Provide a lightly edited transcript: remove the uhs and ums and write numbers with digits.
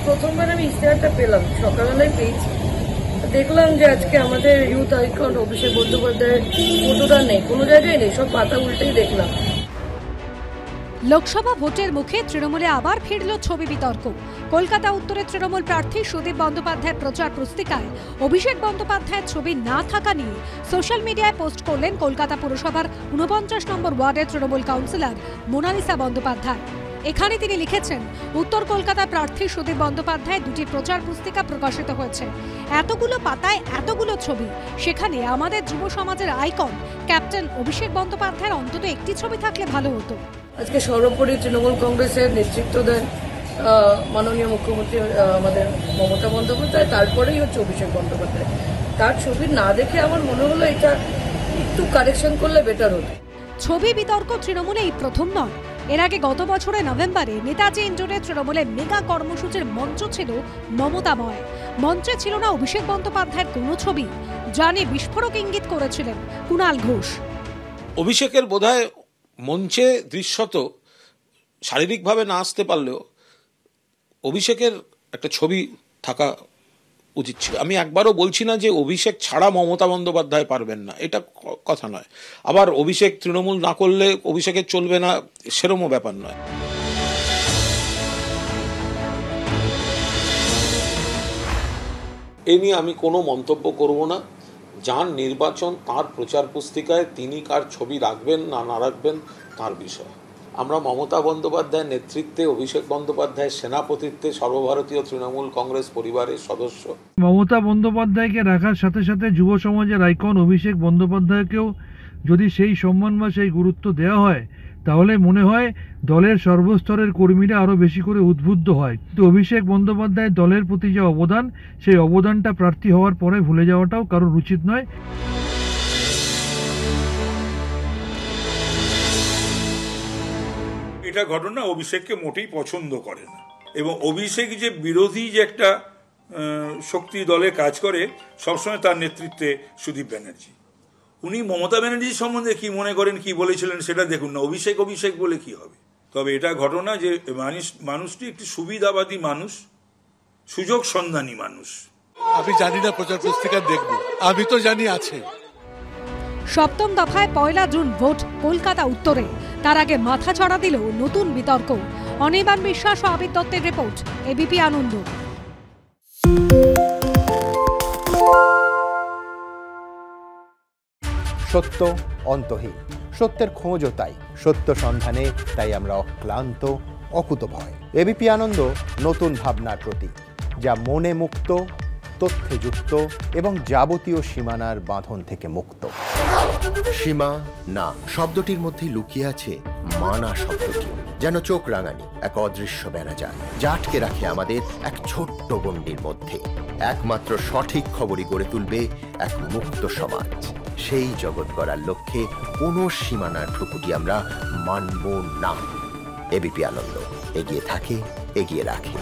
প্রথমবার আমি ইশতেহারটা পেলাম, সকালবেলায় পেয়েছি, দেখলাম যে আজকে আমাদের ইউথ আইকন অভিষেক বন্দ্যোপাধ্যায়ের ফটোটা নেই, কোনো জায়গায় নেই, সব পাতা উল্টেই দেখলাম। লোকসভা ভোটের মুখে তৃণমূলে আবার ফিরল ছবি বিতর্ক। কলকাতা উত্তরে তৃণমূল প্রার্থী সুদীপ বন্দ্যোপাধ্যায়ের প্রচার পুস্তিকায় অভিষেক বন্দ্যোপাধ্যায়ের ছবি না থাকা নিয়ে সোশ্যাল মিডিয়ায় পোস্ট করলেন কলকাতা পুরসভার 49 নম্বর ওয়ার্ডের তৃণমূল কাউন্সিলর মোনালিসা বন্দ্যোপাধ্যায়। এখানে তিনি লিখেছেন, উত্তর কলকাতার প্রার্থী সুদীপ বন্দ্যোপাধ্যায় দুটি প্রচার পুস্তিকা প্রকাশিত হয়েছে, এতগুলো পাতায় এতগুলো ছবি, সেখানে আমাদের যুব সমাজের আইকন ক্যাপ্টেন অভিষেক বন্দ্যোপাধ্যায়ের অন্তত একটি ছবি থাকলে ভালো হতো। আজকে সর্বোপরি তৃণমূল কংগ্রেসের নেতৃত্ব দেন মাননীয় মুখ্যমন্ত্রী আমাদের মমতা বন্দ্যোপাধ্যায়, তারপরেই হচ্ছে অভিষেক বন্দ্যোপাধ্যায়। তার ছবি না দেখে আমার মনে হলো এটা একটু কারেকশন করলে বেটার হতো। ছবি বিতর্ক তৃণমূলে এই প্রথম নয়। এর আগে গত বছরের নভেম্বরে নেতাজি ইন্ডোরে তৃণমূলের মেগা কর্মসূচির মঞ্চ ছিল মমতাময়। মঞ্চে ছিল না অভিষেক বন্দ্যোপাধ্যায়ের কোনো ছবি, যা নিয়ে বিস্ফোরক ইঙ্গিত করেছিলেন কুণাল ঘোষ। অভিষেকের বোধহয় মঞ্চে দৃশ্যত শারীরিকভাবে না আসতে পারলেও অভিষেকের একটা ছবি থাকা উচিত ছিল। আমি একবারও বলছি না যে অভিষেক ছাড়া মমতা বন্দ্যোপাধ্যায় পারবেন না, এটা কথা নয়। আবার অভিষেক তৃণমূল না করলে অভিষেকের চলবে না, সেরকমও ব্যাপার নয়। এ নিয়ে আমি কোনো মন্তব্য করব না। যার নির্বাচন, তার প্রচার পুস্তিকায় তিনি কার ছবি রাখবেন না না রাখবেন তার বিষয়। আমরা মমতা বন্দ্যোপাধ্যায়ের নেতৃত্বে, অভিষেক বন্দ্যোপাধ্যায়ের সেনাপতিত্বে সর্বভারতীয় তৃণমূল কংগ্রেস পরিবারের সদস্য। মমতা বন্দ্যোপাধ্যায়কে রাখার সাথে সাথে যুব সমাজের আইকন অভিষেক বন্দ্যোপাধ্যায়কেও যদি সেই সম্মান বা সেই গুরুত্ব দেওয়া হয়, তাহলে মনে হয় দলের সর্বস্তরের কর্মীরা আরও বেশি করে উদ্বুদ্ধ হয়। কিন্তু অভিষেক বন্দ্যোপাধ্যায় দলের প্রতি যে অবদান, সেই অবদানটা প্রার্থী হওয়ার পরে ভুলে যাওয়াটাও কারোর উচিত নয়। এটা ঘটনা অভিষেককে মোটেই পছন্দ করে না, এবং অভিষেক যে বিরোধী যে একটা শক্তি দলে কাজ করে সবসময় তার নেতৃত্বে সুদীপ ব্যানার্জি। উনি মমতা ব্যানার্জি সম্বন্ধে কি মনে করেন, কি বলেছিলেন সেটা দেখুন না, অভিষেক অভিষেক বলে কি হবে। তবে এটা ঘটনা যে মানুষটি একটি সুবিধাবাদী মানুষ, সুযোগ সন্ধানী মানুষ। আমি জানি না প্রচার পুস্তিকা দেখব, আমি তো জানি আছে। সপ্তম দফায় 1 জুন ভোট কলকাতা উত্তরে, তার আগে মাথা ছড়া দিল নতুন বিতর্ক। অনির্বাণ বিশ্বাস ও আবির দত্তের রিপোর্ট, এবিপি আনন্দ। সত্য অন্তহীন, সত্যের খোঁজও তাই, সত্য সন্ধানে তাই আমরা অক্লান্ত, অকুতভয়। এবিপি আনন্দ নতুন ভাবনার প্রতীক, যা মনে মুক্ত, তথ্যে যুক্ত এবং যাবতীয় সীমানার বাঁধন থেকে মুক্ত। সীমা না শব্দটির মধ্যেই লুকিয়ে আছে মানা শব্দটি, যেন চোখ রাঙানি এক অদৃশ্য বেড়াজাল, যা আটকে রাখে আমাদের এক ছোট্ট গণ্ডির মধ্যে। একমাত্র সঠিক খবরই গড়ে তুলবে এক মুক্ত সমাজ। সেই জগৎ গড়ার লক্ষ্যে কোনো সীমানার ঠুকুটি আমরা মানব না। এবিপি আনন্দ এগিয়ে থাকে, এগিয়ে রাখে।